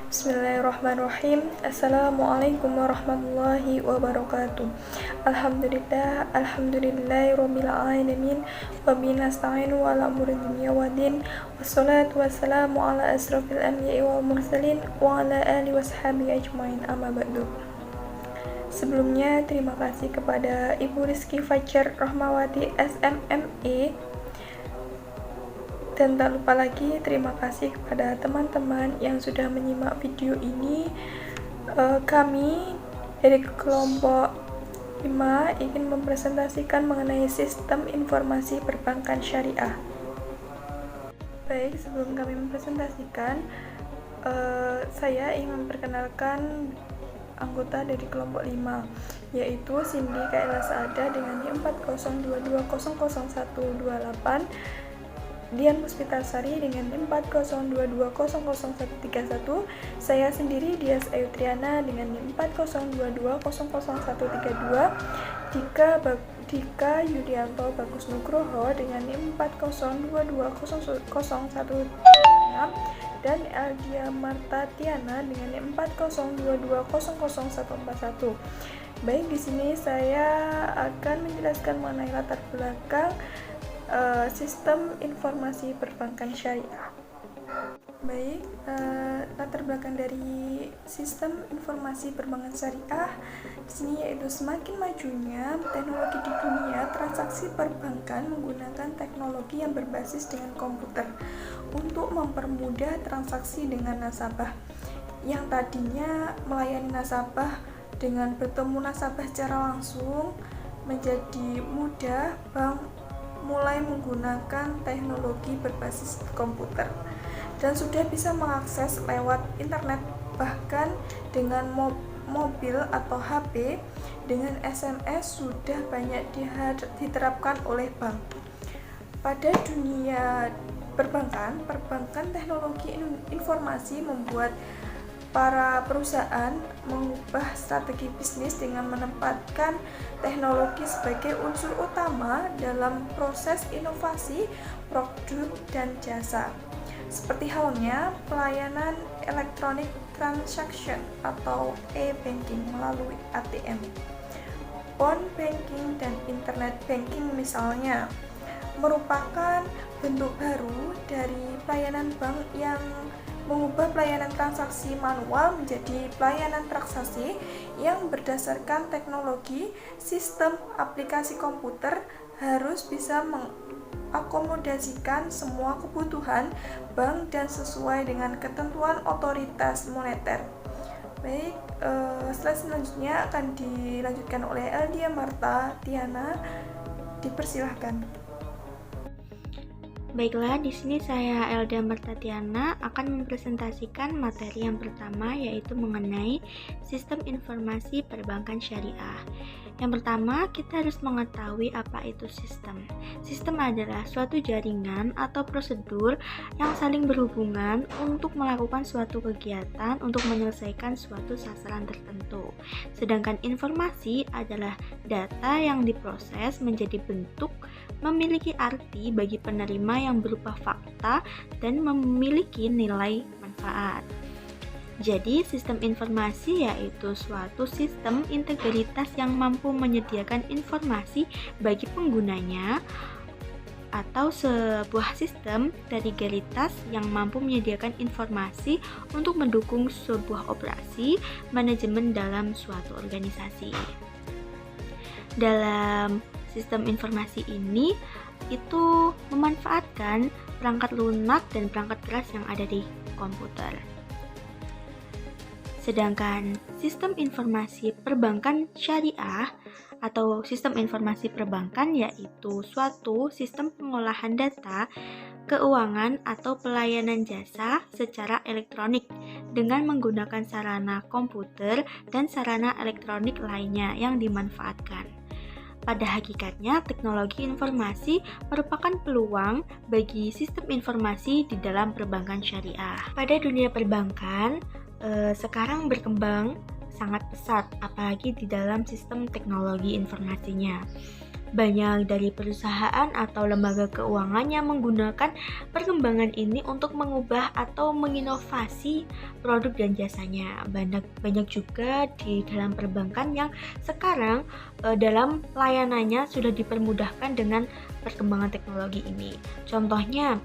Bismillahirrahmanirrahim. Assalamualaikum warahmatullahi wabarakatuh. Alhamdulillahirabbil alamin wa bihi nasta'inu ala umuri dunya waddin. Wassalatu wassalamu ala asrofil anbiya'i wal mursalin wa ala alihi washabihi ajmain. Amma ba'du. Sebelumnya terima kasih kepada Ibu Rizky Fajar Rahmawati SMME. Dan tak lupa lagi terima kasih kepada teman-teman yang sudah menyimak video ini. Kami dari kelompok 5 ingin mempresentasikan mengenai sistem informasi perbankan syariah. Baik, sebelum kami mempresentasikan, saya ingin memperkenalkan anggota dari kelompok 5, yaitu Cindy Kaila Saada dengan NIM 4022000128, Dian Puspitasari dengan NIM 4022000131, saya sendiri Dias Ayu Triana dengan NIM 4022000132, Dika Yudianto Bagus Nugroho dengan NIM 4022000136, dan Eldia Marta Tiana dengan NIM 4022000141. Baik, di sini saya akan menjelaskan mengenai latar belakang sistem informasi perbankan syariah. Baik, latar belakang dari sistem informasi perbankan syariah di sini yaitu semakin majunya teknologi di dunia, transaksi perbankan menggunakan teknologi yang berbasis dengan komputer untuk mempermudah transaksi dengan nasabah. Yang tadinya melayani nasabah dengan bertemu nasabah secara langsung menjadi mudah. Bank mulai menggunakan teknologi berbasis komputer dan sudah bisa mengakses lewat internet, bahkan dengan mobil atau HP. Dengan SMS sudah banyak diterapkan oleh bank. Pada dunia perbankan teknologi informasi membuat para perusahaan mengubah strategi bisnis dengan menempatkan teknologi sebagai unsur utama dalam proses inovasi produk dan jasa. Seperti halnya pelayanan electronic transaction atau e-banking melalui ATM, phone banking, dan internet banking misalnya, merupakan bentuk baru dari pelayanan bank yang mengubah pelayanan transaksi manual menjadi pelayanan transaksi yang berdasarkan teknologi. Sistem aplikasi komputer harus bisa mengakomodasikan semua kebutuhan bank dan sesuai dengan ketentuan otoritas moneter. Baik, slide selanjutnya akan dilanjutkan oleh Eldia Marta Tiana. Dipersilahkan. Baiklah, di sini saya Elda Martatiana akan mempresentasikan materi yang pertama, yaitu mengenai sistem informasi perbankan syariah. Yang pertama, kita harus mengetahui apa itu sistem. Sistem adalah suatu jaringan atau prosedur yang saling berhubungan untuk melakukan suatu kegiatan untuk menyelesaikan suatu sasaran tertentu. Sedangkan informasi adalah data yang diproses menjadi bentuk, memiliki arti bagi penerima yang berupa fakta dan memiliki nilai manfaat. Jadi, sistem informasi yaitu suatu sistem integritas yang mampu menyediakan informasi bagi penggunanya, atau sebuah sistem integritas yang mampu menyediakan informasi untuk mendukung sebuah operasi manajemen dalam suatu organisasi. Dalam sistem informasi ini itu memanfaatkan perangkat lunak dan perangkat keras yang ada di komputer. Sedangkan sistem informasi perbankan syariah atau sistem informasi perbankan yaitu suatu sistem pengolahan data keuangan atau pelayanan jasa secara elektronik dengan menggunakan sarana komputer dan sarana elektronik lainnya yang dimanfaatkan. Pada hakikatnya, teknologi informasi merupakan peluang bagi sistem informasi di dalam perbankan syariah. Pada dunia perbankan, sekarang berkembang sangat pesat, apalagi di dalam sistem teknologi informasinya. Banyak dari perusahaan atau lembaga keuangan yang menggunakan perkembangan ini untuk mengubah atau menginovasi produk dan jasanya. Banyak juga di dalam perbankan yang sekarang dalam layanannya sudah dipermudahkan dengan perkembangan teknologi ini. Contohnya,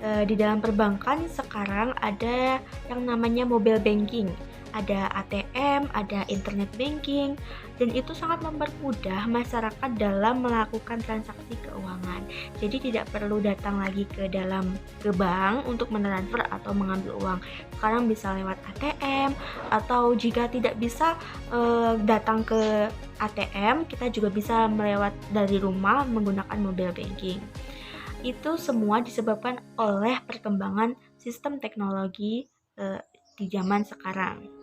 di dalam perbankan sekarang ada yang namanya mobile banking, ada ATM, ada internet banking, dan itu sangat mempermudah masyarakat dalam melakukan transaksi keuangan. Jadi tidak perlu datang lagi ke bank untuk mentransfer atau mengambil uang. Sekarang bisa lewat ATM, atau jika tidak bisa datang ke ATM, kita juga bisa melewat dari rumah menggunakan mobile banking. Itu semua disebabkan oleh perkembangan sistem teknologi di zaman sekarang.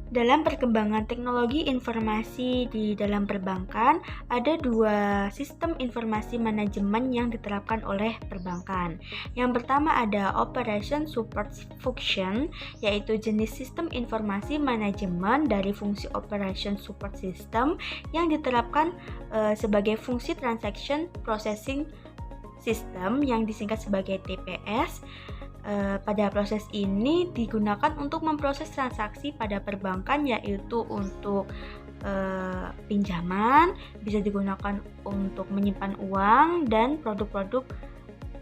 Dalam perkembangan teknologi informasi di dalam perbankan, ada 2 sistem informasi manajemen yang diterapkan oleh perbankan. Yang pertama ada Operation Support Function, yaitu jenis sistem informasi manajemen dari fungsi Operation Support System yang diterapkan sebagai fungsi Transaction Processing System yang disingkat sebagai TPS. Pada proses ini digunakan untuk memproses transaksi pada perbankan, yaitu untuk pinjaman, bisa digunakan untuk menyimpan uang, dan produk-produk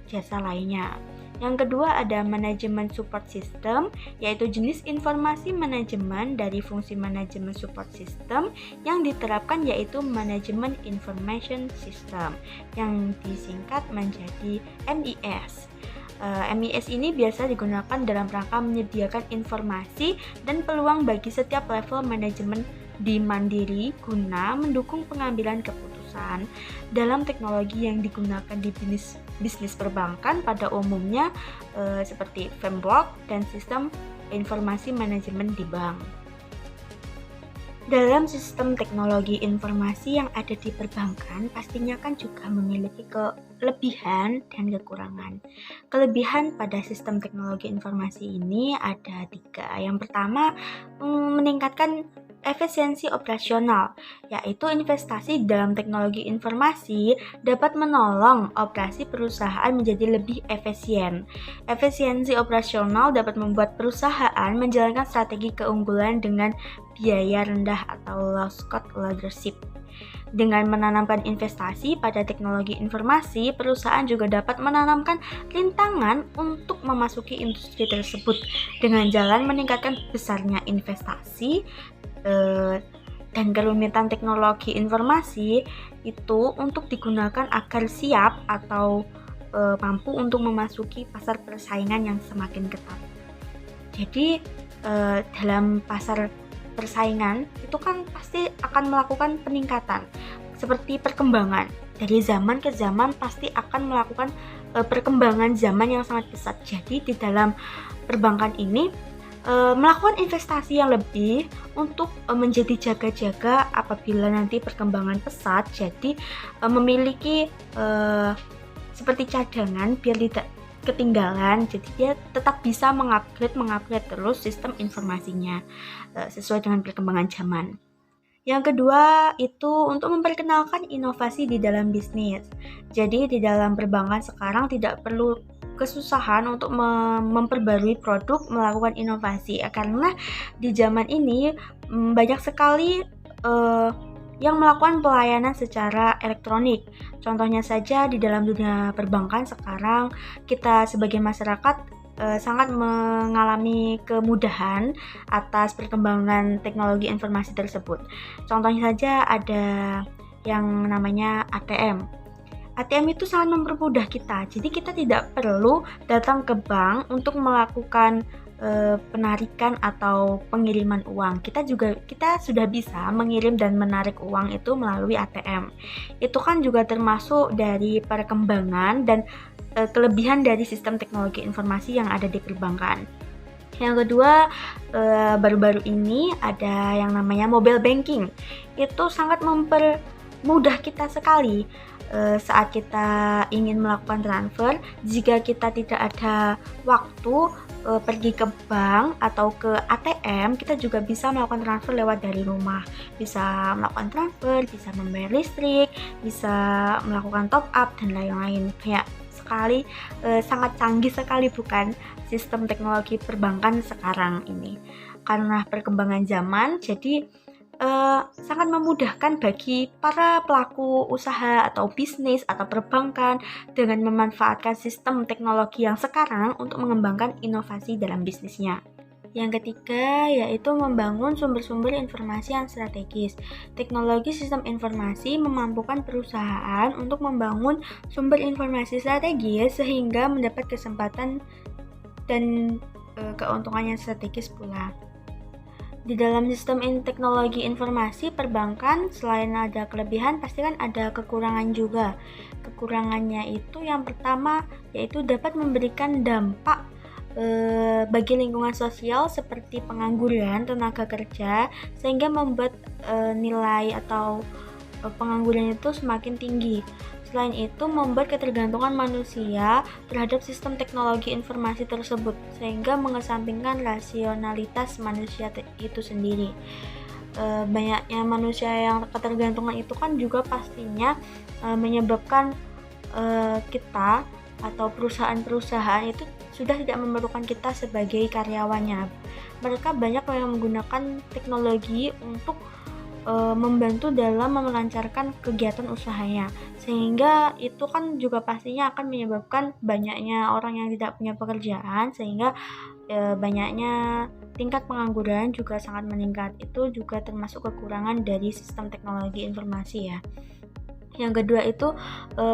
jasa lainnya. Yang kedua ada Management Support System, yaitu jenis informasi manajemen dari fungsi Management Support System yang diterapkan, yaitu Management Information System yang disingkat menjadi MIS. MIS ini biasa digunakan dalam rangka menyediakan informasi dan peluang bagi setiap level manajemen di Mandiri guna mendukung pengambilan keputusan dalam teknologi yang digunakan di bisnis perbankan pada umumnya seperti framework dan sistem informasi manajemen di bank. Dalam sistem teknologi informasi yang ada di perbankan, pastinya kan juga memiliki kelebihan dan kekurangan. Kelebihan pada sistem teknologi informasi ini ada 3. Yang pertama, meningkatkan efisiensi operasional, yaitu investasi dalam teknologi informasi dapat menolong operasi perusahaan menjadi lebih efisien. Efisiensi operasional dapat membuat perusahaan menjalankan strategi keunggulan dengan biaya rendah atau low cost leadership. Dengan menanamkan investasi pada teknologi informasi, perusahaan juga dapat menanamkan rintangan untuk memasuki industri tersebut dengan jalan meningkatkan besarnya investasi dan kerumitan teknologi informasi itu untuk digunakan agar siap atau mampu untuk memasuki pasar persaingan yang semakin ketat. Jadi dalam pasar persaingan itu kan pasti akan melakukan peningkatan seperti perkembangan dari zaman ke zaman, pasti akan melakukan perkembangan zaman yang sangat pesat. Jadi di dalam perbankan ini melakukan investasi yang lebih untuk menjadi jaga-jaga apabila nanti perkembangan pesat, jadi memiliki seperti cadangan biar tidak ketinggalan, jadi dia tetap bisa mengupgrade terus sistem informasinya sesuai dengan perkembangan zaman. Yang kedua itu untuk memperkenalkan inovasi di dalam bisnis. Jadi di dalam perbankan sekarang tidak perlu kesusahan untuk memperbarui produk, melakukan inovasi, karena di zaman ini banyak sekali yang melakukan pelayanan secara elektronik. Contohnya saja di dalam dunia perbankan sekarang kita sebagai masyarakat sangat mengalami kemudahan atas perkembangan teknologi informasi tersebut. Contohnya saja ada yang namanya ATM. ATM itu sangat mempermudah kita. Jadi kita tidak perlu datang ke bank untuk melakukan penarikan atau pengiriman uang. Kita sudah bisa mengirim dan menarik uang itu melalui ATM. Itu kan juga termasuk dari perkembangan dan kelebihan dari sistem teknologi informasi yang ada di perbankan. Yang kedua, baru-baru ini ada yang namanya mobile banking. Itu sangat mempermudah kita sekali saat kita ingin melakukan transfer. Jika kita tidak ada waktu pergi ke bank atau ke ATM, kita juga bisa melakukan transfer lewat dari rumah. Bisa melakukan transfer, bisa membayar listrik, bisa melakukan top up dan lain-lain. Kayak sangat canggih sekali bukan sistem teknologi perbankan sekarang ini. Karena perkembangan zaman, jadi sangat memudahkan bagi para pelaku usaha atau bisnis atau perbankan dengan memanfaatkan sistem teknologi yang sekarang untuk mengembangkan inovasi dalam bisnisnya. Yang ketiga yaitu membangun sumber-sumber informasi yang strategis. Teknologi sistem informasi memampukan perusahaan untuk membangun sumber informasi strategis sehingga mendapat kesempatan dan keuntungan yang strategis pula. Di dalam sistem teknologi informasi perbankan, selain ada kelebihan, pasti kan ada kekurangan juga. Kekurangannya itu yang pertama yaitu dapat memberikan dampak bagi lingkungan sosial seperti pengangguran tenaga kerja, sehingga membuat nilai atau pengangguran itu semakin tinggi. Selain itu, membuat ketergantungan manusia terhadap sistem teknologi informasi tersebut, sehingga mengesampingkan rasionalitas manusia itu sendiri. Banyaknya manusia yang ketergantungan itu kan juga pastinya menyebabkan kita atau perusahaan-perusahaan itu sudah tidak memerlukan kita sebagai karyawannya. Mereka banyak yang menggunakan teknologi untuk membantu dalam melancarkan kegiatan usahanya, sehingga itu kan juga pastinya akan menyebabkan banyaknya orang yang tidak punya pekerjaan, sehingga banyaknya tingkat pengangguran juga sangat meningkat. Itu juga termasuk kekurangan dari sistem teknologi informasi ya. Yang kedua itu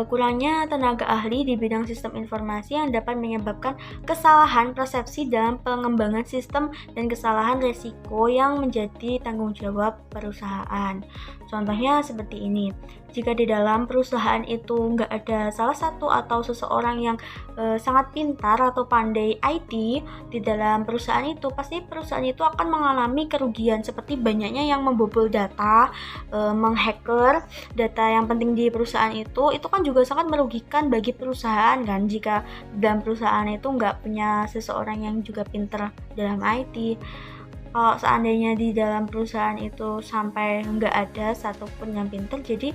kurangnya tenaga ahli di bidang sistem informasi yang dapat menyebabkan kesalahan persepsi dalam pengembangan sistem dan kesalahan resiko yang menjadi tanggung jawab perusahaan. Contohnya seperti ini, jika di dalam perusahaan itu nggak ada salah satu atau seseorang yang sangat pintar atau pandai IT di dalam perusahaan itu, pasti perusahaan itu akan mengalami kerugian seperti banyaknya yang membobol data, menghacker data yang penting di perusahaan itu kan juga sangat merugikan bagi perusahaan kan, jika dalam perusahaan itu nggak punya seseorang yang juga pintar dalam IT. Kalau seandainya di dalam perusahaan itu sampai nggak ada satupun yang pintar, jadi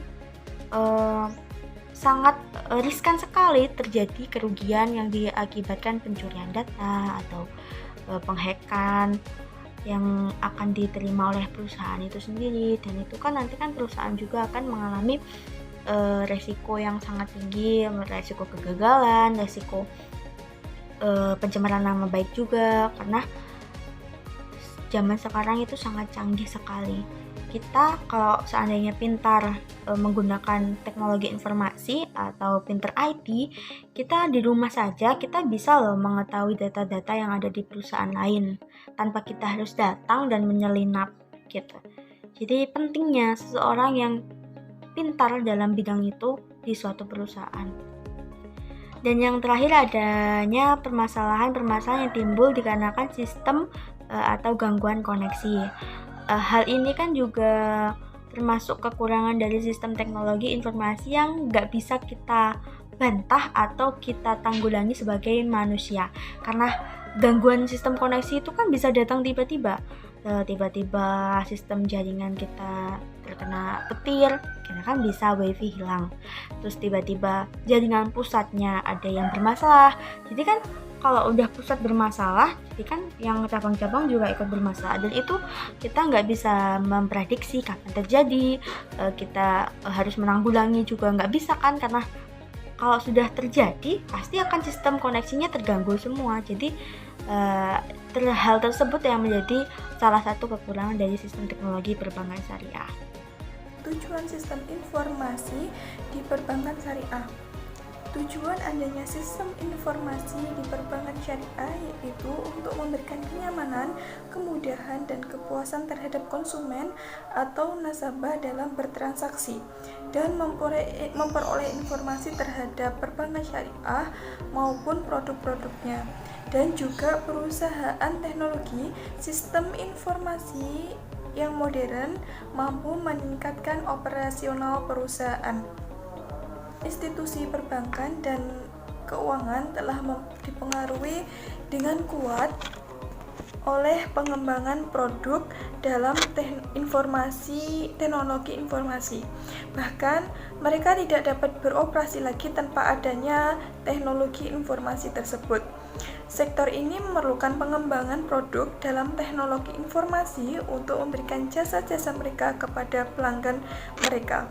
sangat riskan sekali terjadi kerugian yang diakibatkan pencurian data atau penghackan yang akan diterima oleh perusahaan itu sendiri. Dan itu kan nanti kan perusahaan juga akan mengalami resiko yang sangat tinggi, resiko kegagalan, resiko pencemaran nama baik juga, karena zaman sekarang itu sangat canggih sekali. Kita kalau seandainya pintar menggunakan teknologi informasi atau pintar IT, kita di rumah saja kita bisa loh mengetahui data-data yang ada di perusahaan lain tanpa kita harus datang dan menyelinap gitu. Jadi pentingnya seseorang yang pintar dalam bidang itu di suatu perusahaan. Dan yang terakhir adanya permasalahan-permasalahan yang timbul dikarenakan sistem atau gangguan koneksi. Hal ini kan juga termasuk kekurangan dari sistem teknologi informasi yang nggak bisa kita bantah atau kita tanggulangi sebagai manusia, karena gangguan sistem koneksi itu kan bisa datang tiba-tiba. Tiba-tiba sistem jaringan kita terkena petir, kita kan bisa wifi hilang. Terus tiba-tiba jaringan pusatnya ada yang bermasalah, jadi kan kalau udah pusat bermasalah, jadi kan yang cabang-cabang juga ikut bermasalah, dan itu kita nggak bisa memprediksi kapan terjadi. Kita harus menanggulangi juga nggak bisa kan, karena kalau sudah terjadi pasti akan sistem koneksinya terganggu semua. Jadi hal tersebut yang menjadi salah satu kekurangan dari sistem teknologi perbankan syariah. Tujuan sistem informasi di perbankan syariah. Tujuan adanya sistem informasi di perbankan syariah yaitu untuk memberikan kenyamanan, kemudahan, dan kepuasan terhadap konsumen atau nasabah dalam bertransaksi dan memperoleh informasi terhadap perbankan syariah maupun produk-produknya. Dan juga perusahaan teknologi sistem informasi yang modern mampu meningkatkan operasional perusahaan, institusi perbankan, dan keuangan telah dipengaruhi dengan kuat oleh pengembangan produk dalam teknologi informasi. Bahkan, mereka tidak dapat beroperasi lagi tanpa adanya teknologi informasi tersebut. Sektor ini memerlukan pengembangan produk dalam teknologi informasi untuk memberikan jasa-jasa mereka kepada pelanggan mereka.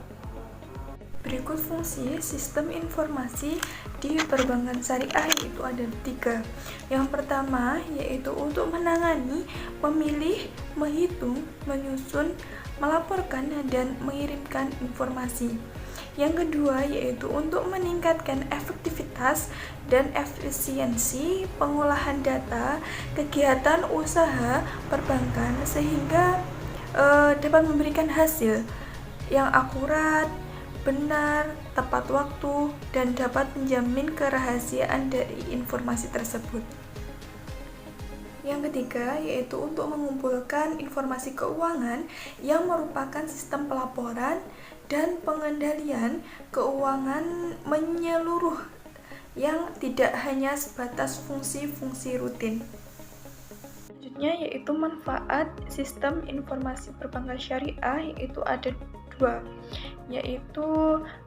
Berikut fungsi sistem informasi di perbankan syariah, yaitu ada 3. Yang pertama yaitu untuk menangani, memilih, menghitung, menyusun, melaporkan, dan mengirimkan informasi. Yang kedua yaitu untuk meningkatkan efektivitas dan efisiensi pengolahan data kegiatan usaha perbankan sehingga dapat memberikan hasil yang akurat, benar, tepat waktu, dan dapat menjamin kerahasiaan dari informasi tersebut. Yang ketiga yaitu untuk mengumpulkan informasi keuangan yang merupakan sistem pelaporan dan pengendalian keuangan menyeluruh yang tidak hanya sebatas fungsi-fungsi rutin. Selanjutnya yaitu manfaat sistem informasi perbankan syariah, yaitu ada 2, yaitu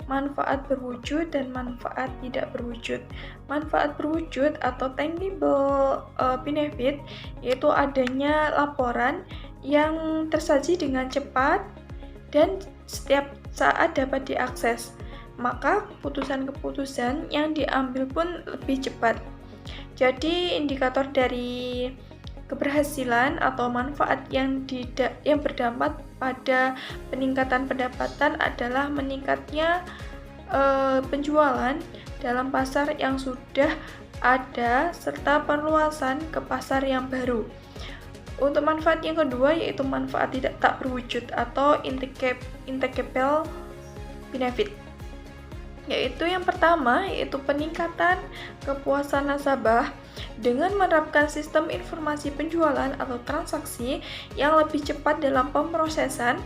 manfaat berwujud dan manfaat tidak berwujud. Manfaat berwujud atau tangible benefit yaitu adanya laporan yang tersaji dengan cepat dan setiap saat dapat diakses, maka keputusan-keputusan yang diambil pun lebih cepat. Jadi indikator dari keberhasilan atau manfaat yang berdampak pada peningkatan pendapatan adalah meningkatnya penjualan dalam pasar yang sudah ada serta perluasan ke pasar yang baru. Untuk manfaat yang kedua yaitu manfaat tak berwujud atau intangible benefit, yaitu yang pertama yaitu peningkatan kepuasan nasabah dengan menerapkan sistem informasi penjualan atau transaksi yang lebih cepat dalam pemrosesan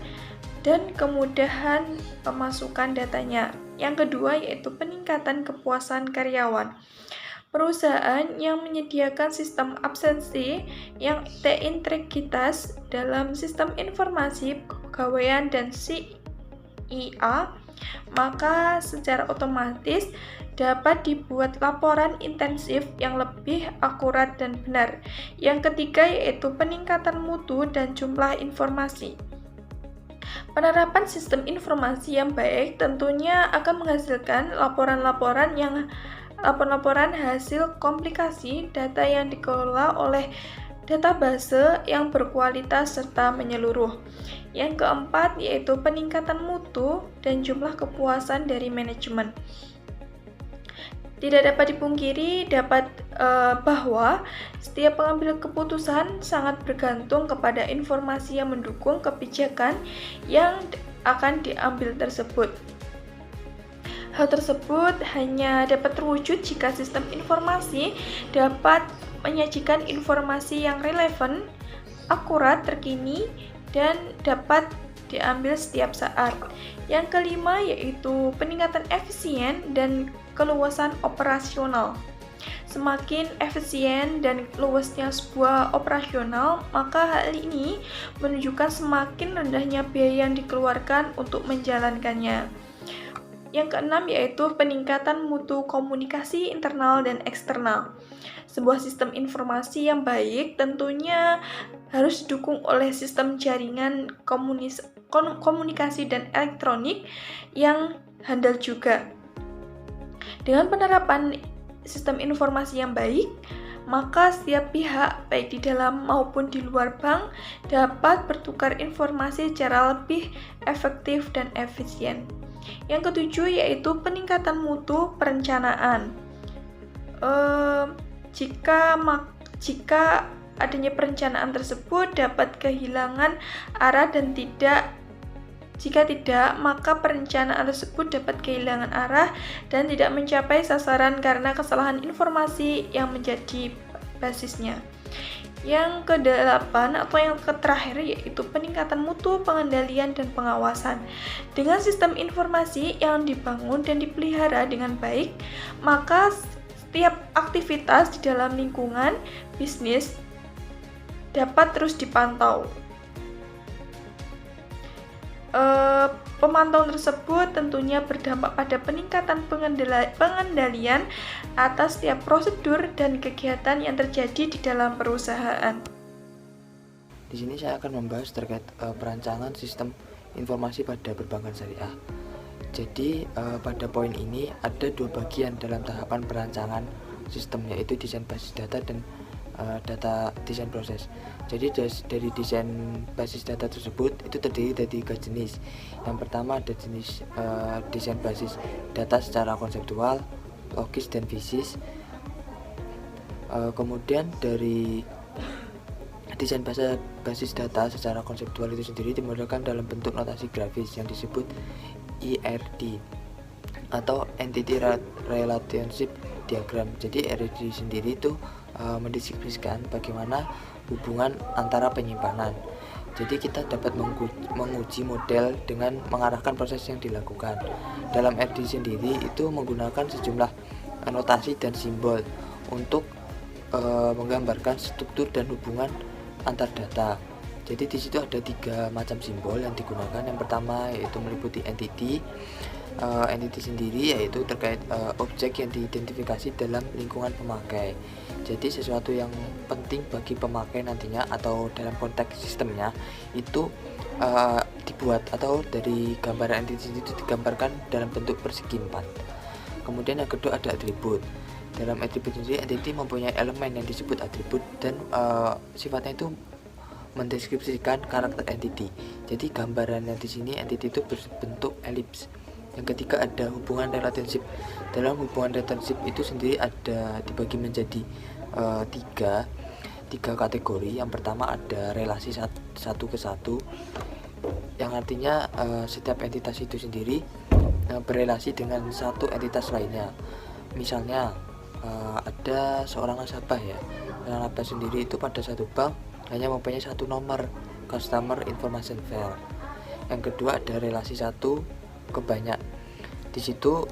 dan kemudahan pemasukan datanya. Yang kedua yaitu peningkatan kepuasan karyawan. Perusahaan yang menyediakan sistem absensi yang terintegritas dalam sistem informasi kepegawaian dan CIA, maka secara otomatis dapat dibuat laporan intensif yang lebih akurat dan benar. Yang ketiga yaitu peningkatan mutu dan jumlah informasi. Penerapan sistem informasi yang baik tentunya akan menghasilkan laporan-laporan hasil komplikasi data yang dikelola oleh database yang berkualitas serta menyeluruh. Yang keempat yaitu peningkatan mutu dan jumlah kepuasan dari manajemen. Tidak dapat dipungkiri bahwa setiap pengambil keputusan sangat bergantung kepada informasi yang mendukung kebijakan yang akan diambil tersebut. Hal tersebut hanya dapat terwujud jika sistem informasi dapat menyajikan informasi yang relevan, akurat, terkini, dan dapat diambil setiap saat. Yang kelima yaitu peningkatan efisien dan keluasan operasional. Semakin efisien dan luasnya sebuah operasional, maka hal ini menunjukkan semakin rendahnya biaya yang dikeluarkan untuk menjalankannya. Yang keenam yaitu peningkatan mutu komunikasi internal dan eksternal. Sebuah sistem informasi yang baik tentunya harus didukung oleh sistem jaringan komunikasi dan elektronik yang handal juga. Dengan penerapan sistem informasi yang baik, maka setiap pihak, baik di dalam maupun di luar bank, dapat bertukar informasi secara lebih efektif dan efisien. Yang ketujuh yaitu peningkatan mutu perencanaan. Jika adanya perencanaan tersebut dapat kehilangan arah dan jika tidak, maka perencanaan tersebut dapat kehilangan arah dan tidak mencapai sasaran karena kesalahan informasi yang menjadi basisnya. Yang kedelapan atau yang terakhir yaitu peningkatan mutu pengendalian dan pengawasan. Dengan sistem informasi yang dibangun dan dipelihara dengan baik, maka setiap aktivitas di dalam lingkungan bisnis dapat terus dipantau. Pemantauan tersebut tentunya berdampak pada peningkatan pengendalian atas setiap prosedur dan kegiatan yang terjadi di dalam perusahaan. Di sini saya akan membahas terkait perancangan sistem informasi pada perbankan syariah. Jadi pada poin ini ada dua bagian dalam tahapan perancangan sistem, yaitu desain basis data dan data desain proses. Jadi dari desain basis data tersebut itu terdiri dari 3 jenis. Yang pertama ada jenis desain basis data secara konseptual, logis dan fisis. Kemudian dari desain basis data secara konseptual itu sendiri dimodalkan dalam bentuk notasi grafis yang disebut ERD atau Entity Relationship Diagram. Jadi ERD sendiri itu mendeskripsikan bagaimana hubungan antara penyimpanan. Jadi kita dapat menguji model dengan mengarahkan proses yang dilakukan. Dalam ERD sendiri itu menggunakan sejumlah notasi dan simbol untuk menggambarkan struktur dan hubungan antar data. Jadi di situ ada 3 macam simbol yang digunakan. Yang pertama yaitu meliputi entity. Entity sendiri yaitu terkait objek yang diidentifikasi dalam lingkungan pemakai. Jadi sesuatu yang penting bagi pemakai nantinya atau dalam konteks sistemnya itu dibuat atau dari gambaran entity itu digambarkan dalam bentuk persegi 4. Kemudian yang kedua ada atribut. Dalam atribut sendiri entity mempunyai elemen yang disebut atribut dan sifatnya itu mendeskripsikan karakter entity. Jadi gambarannya di sini entity itu berbentuk elips. Yang ketiga ada hubungan relationship. Dalam hubungan relationship itu sendiri ada dibagi menjadi tiga kategori. Yang pertama ada relasi satu ke satu, yang artinya setiap entitas itu sendiri berelasi dengan satu entitas lainnya. Misalnya ada seorang nasabah ya. Nasabah sendiri itu pada satu bank hanya mempunyai satu nomor customer information file. Yang kedua ada relasi satu ke banyak. Di situ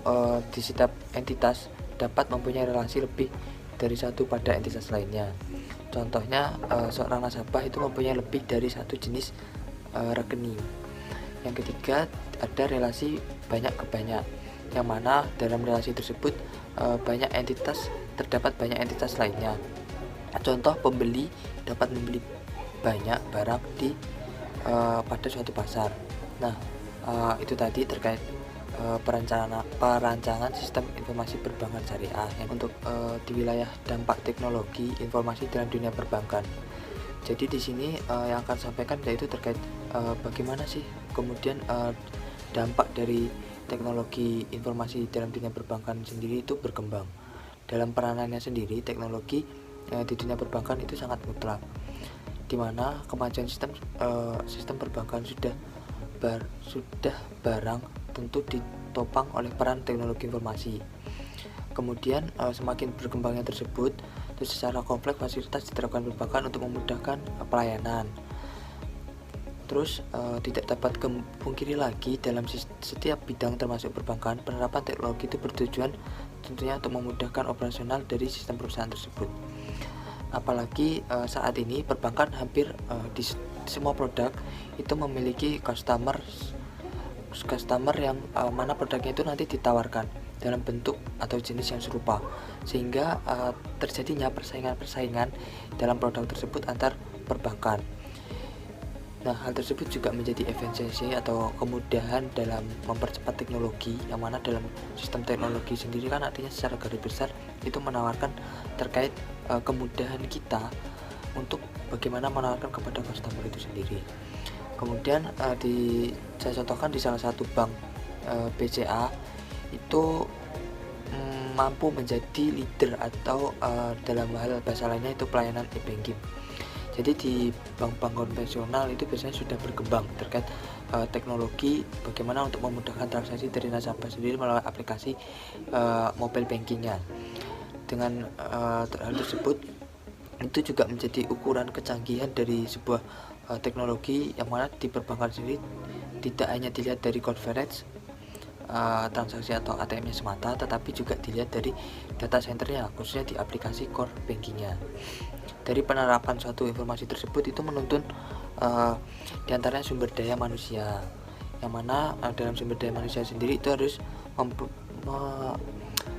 di setiap entitas dapat mempunyai relasi lebih dari satu pada entitas lainnya. Contohnya seorang nasabah itu mempunyai lebih dari satu jenis rekening. Yang ketiga ada relasi banyak ke banyak, yang mana dalam relasi tersebut terdapat banyak entitas lainnya. Contoh, pembeli dapat membeli banyak barang di pada suatu pasar. Nah, itu tadi terkait perancangan sistem informasi perbankan syariah yang untuk di wilayah dampak teknologi informasi dalam dunia perbankan. Jadi di sini yang akan sampaikan yaitu terkait bagaimana sih kemudian dampak dari teknologi informasi dalam dunia perbankan sendiri itu berkembang. Dalam peranannya sendiri, teknologi di dunia perbankan itu sangat mutlak, di mana kemajuan sistem perbankan sudah barang tentu ditopang oleh peran teknologi informasi. Kemudian semakin berkembangnya tersebut, terus secara kompleks fasilitas diterapkan perbankan untuk memudahkan pelayanan. Terus tidak dapat dipungkiri lagi dalam setiap bidang termasuk perbankan, penerapan teknologi itu bertujuan tentunya untuk memudahkan operasional dari sistem perusahaan tersebut. Apalagi saat ini perbankan hampir di semua produk itu memiliki customer yang mana produknya itu nanti ditawarkan dalam bentuk atau jenis yang serupa, sehingga terjadinya persaingan dalam produk tersebut antar perbankan. Nah, hal tersebut juga menjadi efisiensi atau kemudahan dalam mempercepat teknologi, yang mana dalam sistem teknologi sendiri kan artinya secara garis besar itu menawarkan terkait kemudahan kita untuk bagaimana menawarkan kepada customer itu sendiri. Kemudian saya contohkan di salah satu bank BCA itu mampu menjadi leader atau dalam hal bahasa lainnya itu pelayanan e-banking. Jadi di bank-bank konvensional itu biasanya sudah berkembang terkait teknologi bagaimana untuk memudahkan transaksi dari nasabah sendiri melalui aplikasi mobile bankingnya. Dengan hal tersebut itu juga menjadi ukuran kecanggihan dari sebuah teknologi, yang mana di perbankan sendiri tidak hanya dilihat dari coverage transaksi atau ATM-nya semata, tetapi juga dilihat dari data centernya, khususnya di aplikasi core bankingnya. Dari penerapan suatu informasi tersebut itu menuntun diantaranya sumber daya manusia, yang mana dalam sumber daya manusia sendiri itu harus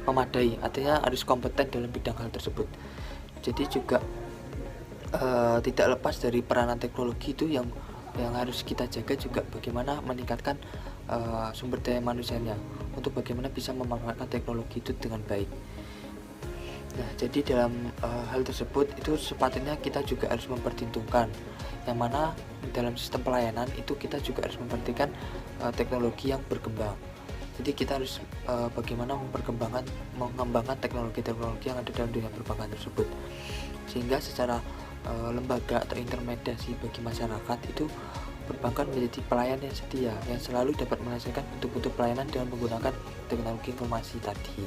memadai, artinya harus kompeten dalam bidang hal tersebut. Jadi juga tidak lepas dari peranan teknologi itu yang harus kita jaga juga bagaimana meningkatkan sumber daya manusianya untuk bagaimana bisa memanfaatkan teknologi itu dengan baik. Nah, jadi dalam hal tersebut itu sepatutnya kita juga harus memperhitungkan yang mana dalam sistem pelayanan itu kita juga harus memperhatikan teknologi yang berkembang. Jadi kita harus bagaimana mengembangkan teknologi-teknologi yang ada dalam dunia perbankan tersebut, sehingga secara lembaga atau intermediasi bagi masyarakat itu perbankan menjadi pelayan yang setia yang selalu dapat menyelesaikan bentuk-bentuk pelayanan dengan menggunakan teknologi informasi tadi.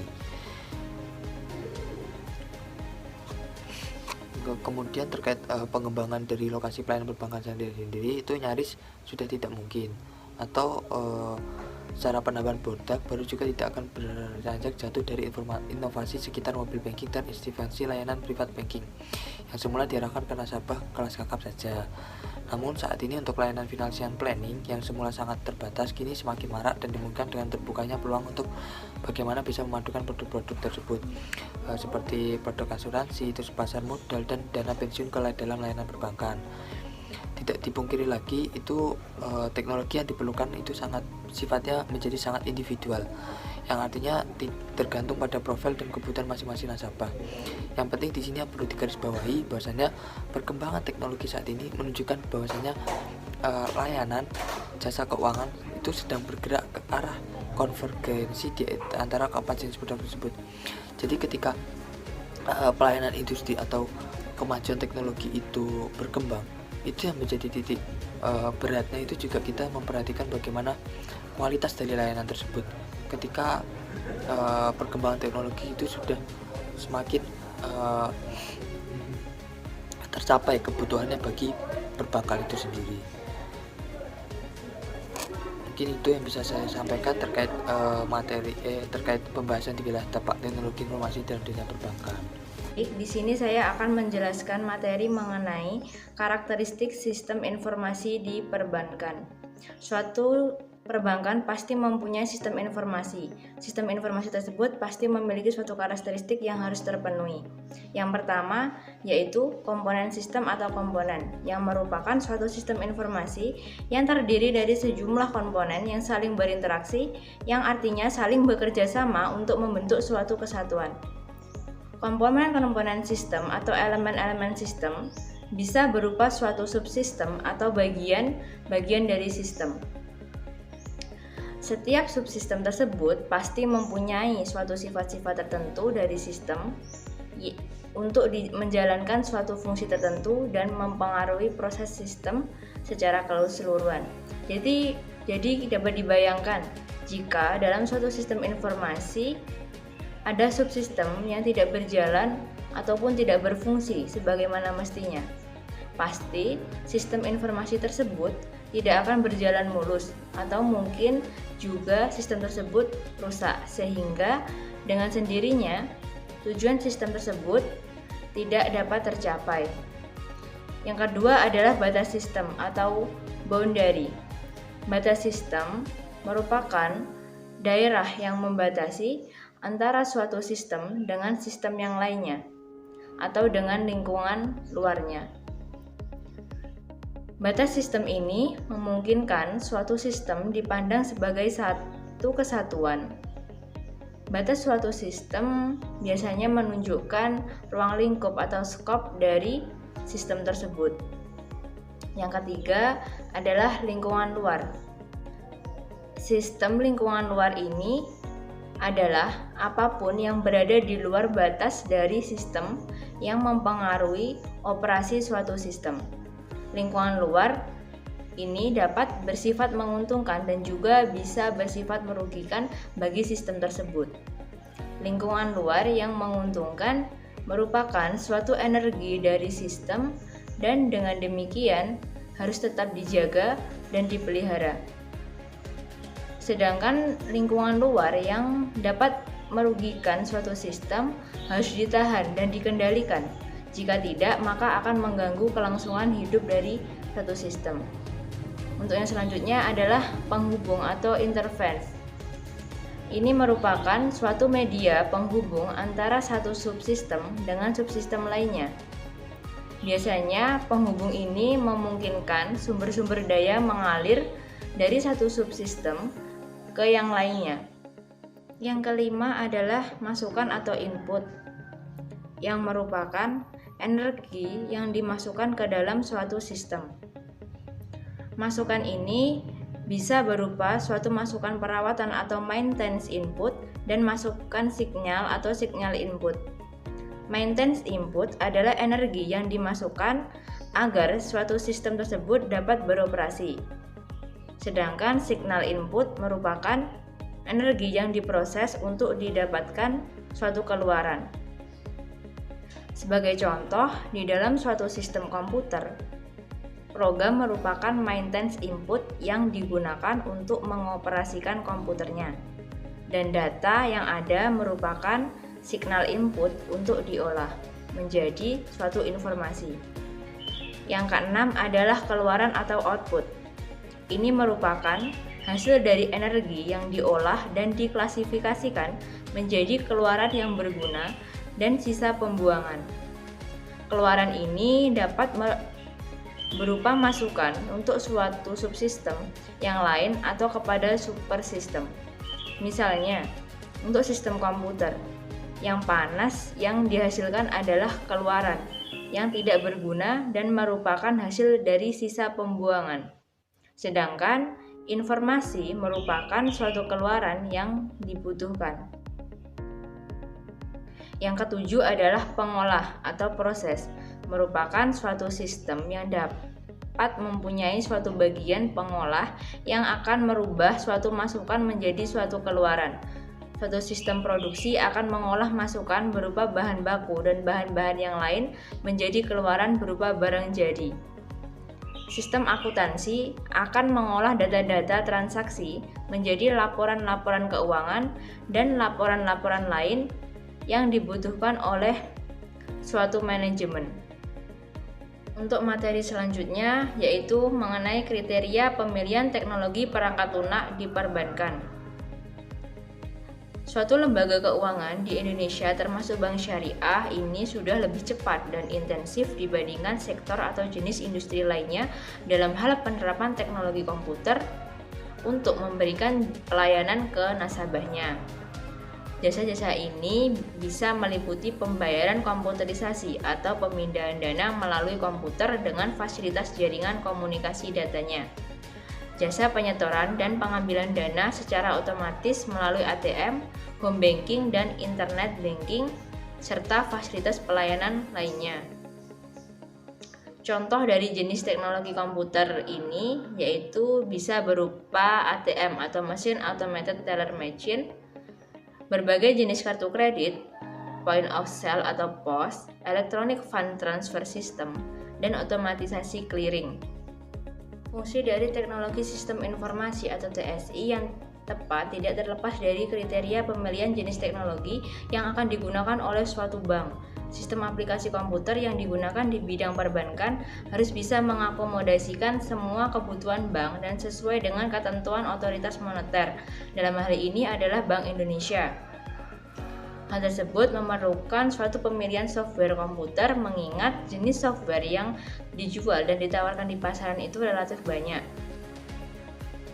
Kemudian terkait pengembangan dari lokasi pelayanan perbankan sendiri itu nyaris sudah tidak mungkin, atau secara penambahan produk baru juga tidak akan beranjak jatuh dari inovasi sekitar mobile banking dan institusi layanan privat banking yang semula diarahkan ke nasabah kelas kakap saja. Namun saat ini untuk layanan financial planning yang semula sangat terbatas kini semakin marak dan dimungkinkan dengan terbukanya peluang untuk bagaimana bisa memadukan produk-produk tersebut seperti produk asuransi, terus pasar modal dan dana pensiun ke dalam layanan perbankan. Tidak dipungkiri lagi itu teknologi yang diperlukan itu sifatnya menjadi sangat individual, yang artinya tergantung pada profil dan kebutuhan masing-masing nasabah. Yang penting di sini yang perlu digarisbawahi bahwasanya perkembangan teknologi saat ini menunjukkan bahwasanya layanan jasa keuangan itu sedang bergerak ke arah konvergensi di antara keempat jenis produk tersebut. Jadi ketika pelayanan industri atau kemajuan teknologi itu berkembang, itu yang menjadi titik beratnya itu juga kita memperhatikan bagaimana kualitas dari layanan tersebut. Ketika perkembangan teknologi itu sudah semakin tercapai kebutuhannya bagi perbankan itu sendiri. Mungkin itu yang bisa saya sampaikan terkait terkait pembahasan di wilayah teknologi informasi dalam dunia perbankan. Di sini saya akan menjelaskan materi mengenai karakteristik sistem informasi di perbankan. Suatu perbankan pasti mempunyai sistem informasi. Sistem informasi tersebut pasti memiliki suatu karakteristik yang harus terpenuhi. Yang pertama yaitu komponen sistem atau komponen, yang merupakan suatu sistem informasi yang terdiri dari sejumlah komponen yang saling berinteraksi, yang artinya saling bekerja sama untuk membentuk suatu kesatuan. Komponen-komponen sistem atau elemen-elemen sistem bisa berupa suatu subsistem atau bagian dari sistem. Setiap subsistem tersebut pasti mempunyai suatu sifat-sifat tertentu dari sistem untuk menjalankan suatu fungsi tertentu dan mempengaruhi proses sistem secara keseluruhan. Jadi dapat dibayangkan jika dalam suatu sistem informasi ada subsistem yang tidak berjalan ataupun tidak berfungsi sebagaimana mestinya, pasti sistem informasi tersebut tidak akan berjalan mulus, atau mungkin juga sistem tersebut rusak, sehingga dengan sendirinya tujuan sistem tersebut tidak dapat tercapai. Yang kedua adalah batas sistem atau boundary. Batas sistem merupakan daerah yang membatasi antara suatu sistem dengan sistem yang lainnya atau dengan lingkungan luarnya. Batas sistem ini memungkinkan suatu sistem dipandang sebagai satu kesatuan. Batas suatu sistem biasanya menunjukkan ruang lingkup atau skop dari sistem tersebut. Yang ketiga adalah lingkungan luar. Sistem lingkungan luar ini adalah apapun yang berada di luar batas dari sistem yang mempengaruhi operasi suatu sistem. Lingkungan luar ini dapat bersifat menguntungkan dan juga bisa bersifat merugikan bagi sistem tersebut. Lingkungan luar yang menguntungkan merupakan suatu energi dari sistem dan dengan demikian harus tetap dijaga dan dipelihara. Sedangkan lingkungan luar yang dapat merugikan suatu sistem harus ditahan dan dikendalikan. Jika tidak, maka akan mengganggu kelangsungan hidup dari satu sistem. Untuk yang selanjutnya adalah penghubung atau interface. Ini merupakan suatu media penghubung antara satu subsistem dengan subsistem lainnya. Biasanya penghubung ini memungkinkan sumber-sumber daya mengalir dari satu subsistem ke yang lainnya. Yang kelima adalah masukan atau input, yang merupakan energi yang dimasukkan ke dalam suatu sistem. Masukan ini bisa berupa suatu masukan perawatan atau maintenance input dan masukan sinyal atau signal input. Maintenance input adalah energi yang dimasukkan agar suatu sistem tersebut dapat beroperasi. Sedangkan signal input merupakan energi yang diproses untuk didapatkan suatu keluaran. Sebagai contoh, di dalam suatu sistem komputer, program merupakan maintenance input yang digunakan untuk mengoperasikan komputernya, dan data yang ada merupakan signal input untuk diolah menjadi suatu informasi. Yang keenam adalah keluaran atau output. Ini merupakan hasil dari energi yang diolah dan diklasifikasikan menjadi keluaran yang berguna dan sisa pembuangan. Keluaran ini dapat berupa masukan untuk suatu subsistem yang lain atau kepada supersistem. Misalnya, untuk sistem komputer, yang panas yang dihasilkan adalah keluaran yang tidak berguna dan merupakan hasil dari sisa pembuangan. Sedangkan informasi merupakan suatu keluaran yang dibutuhkan. Yang ketujuh adalah pengolah atau proses, merupakan suatu sistem yang dapat mempunyai suatu bagian pengolah yang akan merubah suatu masukan menjadi suatu keluaran. Suatu sistem produksi akan mengolah masukan berupa bahan baku dan bahan-bahan yang lain menjadi keluaran berupa barang jadi. Sistem akuntansi akan mengolah data-data transaksi menjadi laporan-laporan keuangan dan laporan-laporan lain yang dibutuhkan oleh suatu manajemen. Untuk materi selanjutnya yaitu mengenai kriteria pemilihan teknologi perangkat lunak di perbankan. Suatu lembaga keuangan di Indonesia termasuk bank syariah ini sudah lebih cepat dan intensif dibandingkan sektor atau jenis industri lainnya dalam hal penerapan teknologi komputer untuk memberikan pelayanan ke nasabahnya. Jasa-jasa ini bisa meliputi pembayaran komputerisasi atau pemindahan dana melalui komputer dengan fasilitas jaringan komunikasi datanya. Jasa penyetoran dan pengambilan dana secara otomatis melalui ATM, home banking, dan internet banking, serta fasilitas pelayanan lainnya. Contoh dari jenis teknologi komputer ini yaitu bisa berupa ATM atau Machine Automated Teller Machine, berbagai jenis kartu kredit, point of sale atau POS, Electronic Fund Transfer System, dan otomatisasi clearing. Fungsi dari teknologi sistem informasi atau TSI yang tepat tidak terlepas dari kriteria pemilihan jenis teknologi yang akan digunakan oleh suatu bank. Sistem aplikasi komputer yang digunakan di bidang perbankan harus bisa mengakomodasikan semua kebutuhan bank dan sesuai dengan ketentuan otoritas moneter. Dalam hal ini adalah Bank Indonesia. Hal tersebut memerlukan suatu pemilihan software komputer mengingat jenis software yang dijual dan ditawarkan di pasaran itu relatif banyak.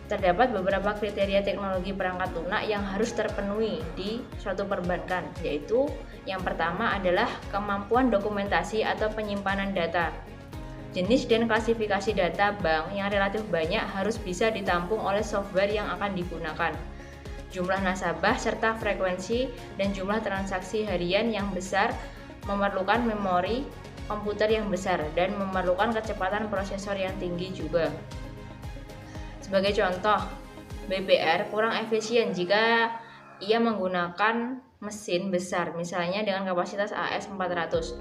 Terdapat beberapa kriteria teknologi perangkat lunak yang harus terpenuhi di suatu perbankan, yaitu yang pertama adalah kemampuan dokumentasi atau penyimpanan data. Jenis dan klasifikasi data bank yang relatif banyak harus bisa ditampung oleh software yang akan digunakan. Jumlah nasabah serta frekuensi dan jumlah transaksi harian yang besar memerlukan memori komputer yang besar dan memerlukan kecepatan prosesor yang tinggi juga. Sebagai contoh, BPR kurang efisien jika ia menggunakan mesin besar, misalnya dengan kapasitas AS400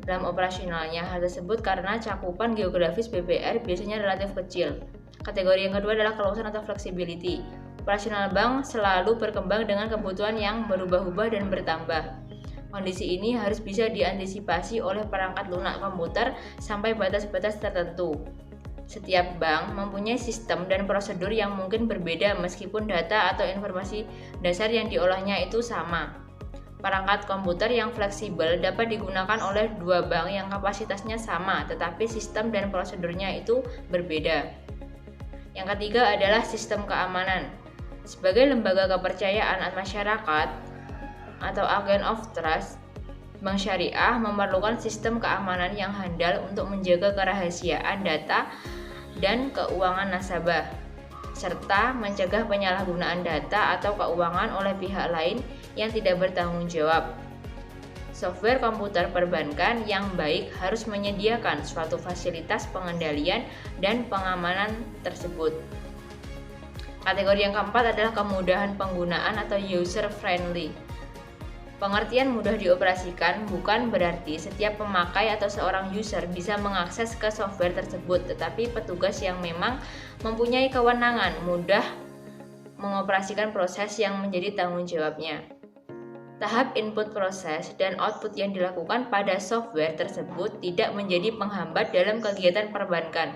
dalam operasionalnya. Hal tersebut karena cakupan geografis BPR biasanya relatif kecil. Kategori yang kedua adalah keluasan atau flexibility. operasional bank selalu berkembang dengan kebutuhan yang berubah-ubah dan bertambah. Kondisi ini harus bisa diantisipasi oleh perangkat lunak komputer sampai batas-batas tertentu. Setiap bank mempunyai sistem dan prosedur yang mungkin berbeda meskipun data atau informasi dasar yang diolahnya itu sama. Perangkat komputer yang fleksibel dapat digunakan oleh dua bank yang kapasitasnya sama, tetapi sistem dan prosedurnya itu berbeda. Yang ketiga adalah sistem keamanan. Sebagai lembaga kepercayaan masyarakat atau agent of trust, bank syariah memerlukan sistem keamanan yang handal untuk menjaga kerahasiaan data dan keuangan nasabah, serta mencegah penyalahgunaan data atau keuangan oleh pihak lain yang tidak bertanggung jawab. Software komputer perbankan yang baik harus menyediakan suatu fasilitas pengendalian dan pengamanan tersebut. Kategori yang keempat adalah kemudahan penggunaan atau user friendly. Pengertian mudah dioperasikan bukan berarti setiap pemakai atau seorang user bisa mengakses ke software tersebut, tetapi petugas yang memang mempunyai kewenangan mudah mengoperasikan proses yang menjadi tanggung jawabnya. Tahap input proses dan output yang dilakukan pada software tersebut tidak menjadi penghambat dalam kegiatan perbankan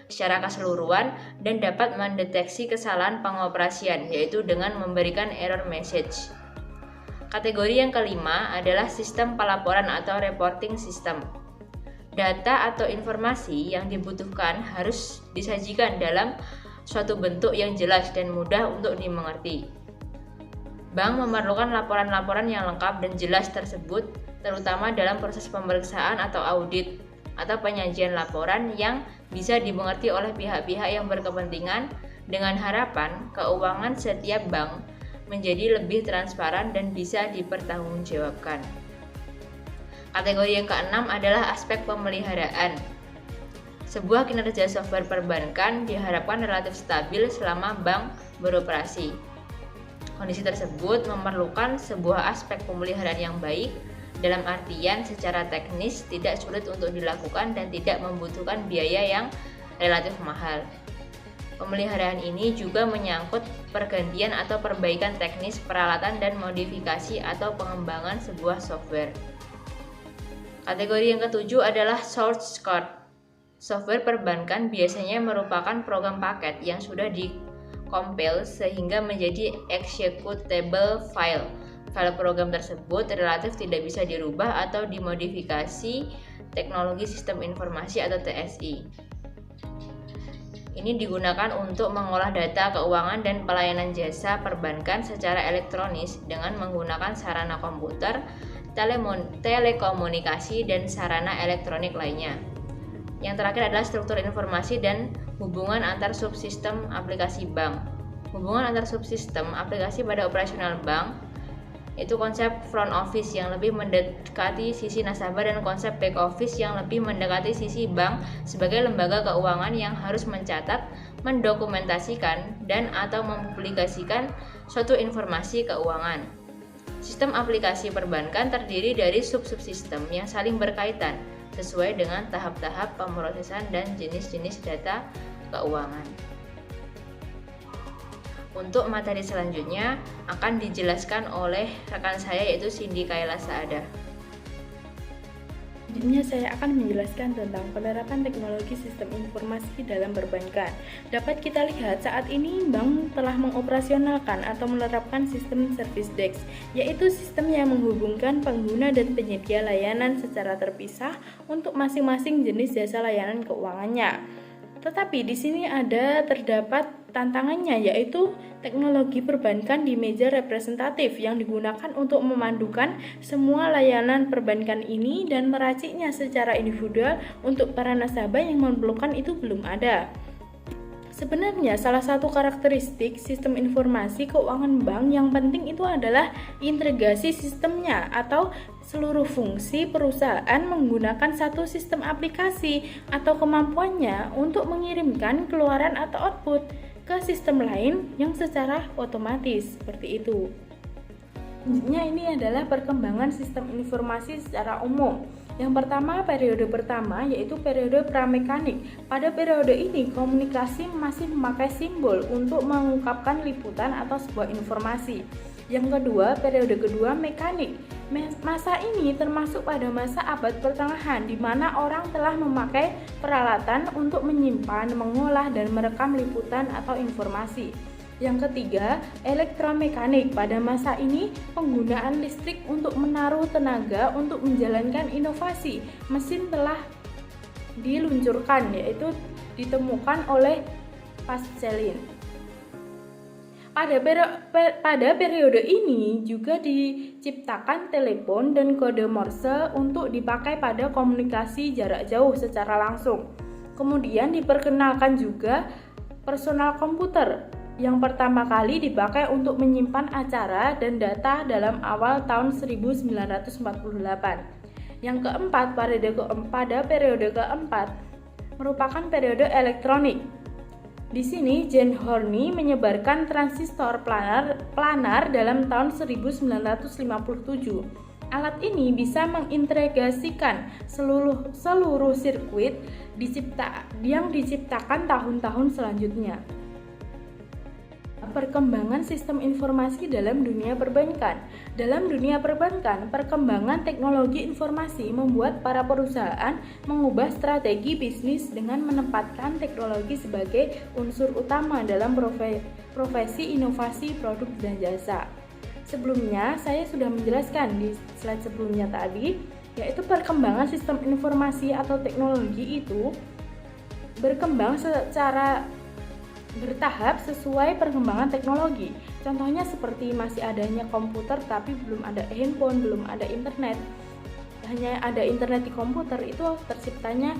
secara keseluruhan dan dapat mendeteksi kesalahan pengoperasian, yaitu dengan memberikan error message. Kategori yang kelima adalah sistem pelaporan atau reporting system. Data atau informasi yang dibutuhkan harus disajikan dalam suatu bentuk yang jelas dan mudah untuk dimengerti. Bank memerlukan laporan-laporan yang lengkap dan jelas tersebut, terutama dalam proses pemeriksaan atau audit, atau penyajian laporan yang bisa dimengerti oleh pihak-pihak yang berkepentingan, dengan harapan keuangan setiap bank menjadi lebih transparan dan bisa dipertanggungjawabkan. Kategori yang keenam adalah aspek pemeliharaan. Sebuah kinerja software perbankan diharapkan relatif stabil selama bank beroperasi. Kondisi tersebut memerlukan sebuah aspek pemeliharaan yang baik, dalam artian secara teknis tidak sulit untuk dilakukan dan tidak membutuhkan biaya yang relatif mahal. Pemeliharaan ini juga menyangkut pergantian atau perbaikan teknis peralatan dan modifikasi atau pengembangan sebuah software. Kategori yang ketujuh adalah source code. Software perbankan biasanya merupakan program paket yang sudah dikompil sehingga menjadi executable file. File program tersebut relatif tidak bisa dirubah atau dimodifikasi teknologi sistem informasi atau TSI. Ini digunakan untuk mengolah data keuangan dan pelayanan jasa perbankan secara elektronis dengan menggunakan sarana komputer, telekomunikasi, dan sarana elektronik lainnya. Yang terakhir adalah struktur informasi dan hubungan antar subsistem aplikasi bank. Hubungan antar subsistem aplikasi pada operasional bank itu konsep front office yang lebih mendekati sisi nasabah dan konsep back office yang lebih mendekati sisi bank sebagai lembaga keuangan yang harus mencatat, mendokumentasikan, dan atau mempublikasikan suatu informasi keuangan. Sistem aplikasi perbankan terdiri dari sub-subsistem yang saling berkaitan sesuai dengan tahap-tahap pemrosesan dan jenis-jenis data keuangan. Untuk materi selanjutnya akan dijelaskan oleh rekan saya yaitu Cindy Kaila Saada. Selanjutnya saya akan menjelaskan tentang penerapan teknologi sistem informasi dalam perbankan. Dapat kita lihat saat ini bank telah mengoperasionalkan atau menerapkan sistem service desk, yaitu sistem yang menghubungkan pengguna dan penyedia layanan secara terpisah untuk masing-masing jenis jasa layanan keuangannya. Tetapi di sini terdapat tantangannya, yaitu teknologi perbankan di meja representatif yang digunakan untuk memandukan semua layanan perbankan ini dan meraciknya secara individual untuk para nasabah yang memerlukan itu belum ada. Sebenarnya salah satu karakteristik sistem informasi keuangan bank yang penting itu adalah integrasi sistemnya atau seluruh fungsi perusahaan menggunakan satu sistem aplikasi atau kemampuannya untuk mengirimkan keluaran atau output ke sistem lain yang secara otomatis seperti itu. Selanjutnya ini adalah perkembangan sistem informasi secara umum. Yang pertama, periode pertama yaitu periode pramekanik. Pada periode ini, komunikasi masih memakai simbol untuk mengungkapkan liputan atau sebuah informasi. Yang kedua, periode kedua mekanik. Masa ini termasuk pada masa abad pertengahan di mana orang telah memakai peralatan untuk menyimpan, mengolah, dan merekam liputan atau informasi. Yang ketiga, elektromekanik. Pada masa ini, penggunaan listrik untuk menaruh tenaga untuk menjalankan inovasi. Mesin telah diluncurkan, yaitu ditemukan oleh Pascaline. Pada periode ini juga diciptakan telepon dan kode Morse untuk dipakai pada komunikasi jarak jauh secara langsung. Kemudian diperkenalkan juga personal komputer yang pertama kali dipakai untuk menyimpan acara dan data dalam awal tahun 1948. Yang keempat, pada periode keempat merupakan periode elektronik. Di sini John Horney menyebarkan transistor planar dalam tahun 1957. Alat ini bisa mengintegrasikan seluruh sirkuit yang diciptakan tahun-tahun selanjutnya. Perkembangan sistem informasi dalam dunia perbankan. Dalam dunia perbankan, perkembangan teknologi informasi membuat para perusahaan mengubah strategi bisnis dengan menempatkan teknologi sebagai unsur utama dalam profesi inovasi produk dan jasa. Sebelumnya, saya sudah menjelaskan di slide sebelumnya tadi, yaitu perkembangan sistem informasi atau teknologi itu berkembang secara bertahap sesuai perkembangan teknologi. Contohnya seperti masih adanya komputer tapi belum ada handphone, belum ada internet. Hanya ada internet di komputer, itu terciptanya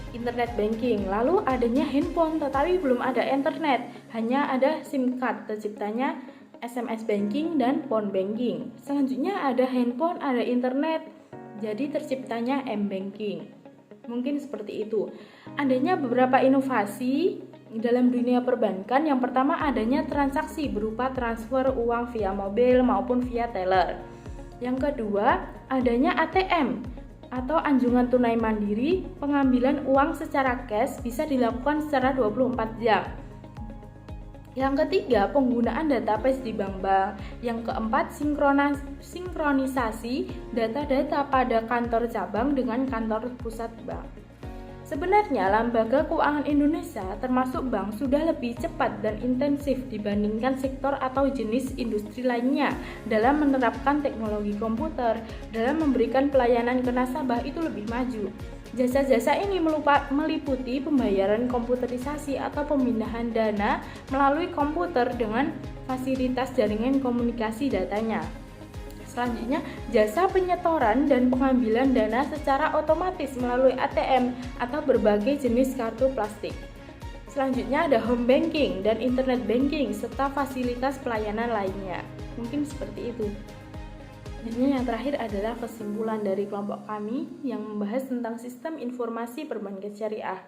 internet banking. Lalu adanya handphone tetapi belum ada internet, hanya ada SIM card, terciptanya SMS banking dan phone banking. Selanjutnya ada handphone, ada internet, jadi terciptanya M-banking. Mungkin seperti itu. Adanya beberapa inovasi dalam dunia perbankan. Yang pertama, adanya transaksi berupa transfer uang via mobil maupun via teller. Yang kedua, adanya ATM atau anjungan tunai mandiri. Pengambilan uang secara cash bisa dilakukan secara 24 jam. Yang ketiga, penggunaan database di bank-bank. Yang keempat, sinkronisasi data-data pada kantor cabang dengan kantor pusat bank. Sebenarnya, lembaga keuangan Indonesia termasuk bank sudah lebih cepat dan intensif dibandingkan sektor atau jenis industri lainnya dalam menerapkan teknologi komputer. Dalam memberikan pelayanan ke nasabah itu lebih maju. Jasa-jasa ini meliputi pembayaran komputerisasi atau pemindahan dana melalui komputer dengan fasilitas jaringan komunikasi datanya. Selanjutnya, jasa penyetoran dan pengambilan dana secara otomatis melalui ATM atau berbagai jenis kartu plastik. Selanjutnya ada home banking dan internet banking serta fasilitas pelayanan lainnya. Mungkin seperti itu. Dan yang terakhir adalah kesimpulan dari kelompok kami yang membahas tentang sistem informasi perbankan syariah.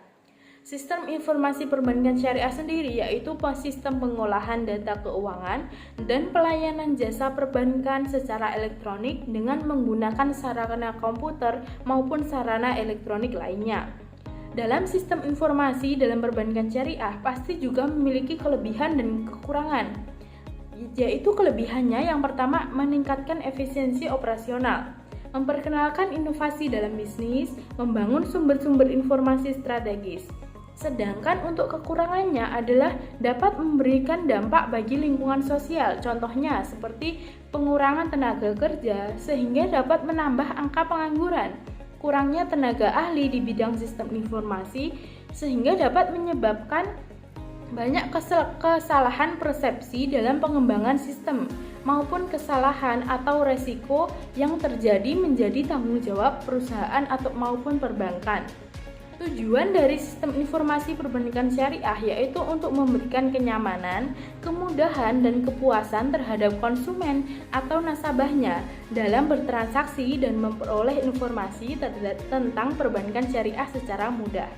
Sistem informasi perbankan syariah sendiri yaitu sistem pengolahan data keuangan dan pelayanan jasa perbankan secara elektronik dengan menggunakan sarana komputer maupun sarana elektronik lainnya. Dalam sistem informasi dalam perbankan syariah pasti juga memiliki kelebihan dan kekurangan. Yaitu kelebihannya yang pertama, meningkatkan efisiensi operasional, memperkenalkan inovasi dalam bisnis, membangun sumber-sumber informasi strategis. Sedangkan untuk kekurangannya adalah dapat memberikan dampak bagi lingkungan sosial, contohnya seperti pengurangan tenaga kerja sehingga dapat menambah angka pengangguran, kurangnya tenaga ahli di bidang sistem informasi sehingga dapat menyebabkan banyak kesalahan persepsi dalam pengembangan sistem maupun kesalahan atau resiko yang terjadi menjadi tanggung jawab perusahaan atau maupun perbankan. Tujuan dari sistem informasi perbankan syariah yaitu untuk memberikan kenyamanan, kemudahan, dan kepuasan terhadap konsumen atau nasabahnya dalam bertransaksi dan memperoleh informasi tentang perbankan syariah secara mudah.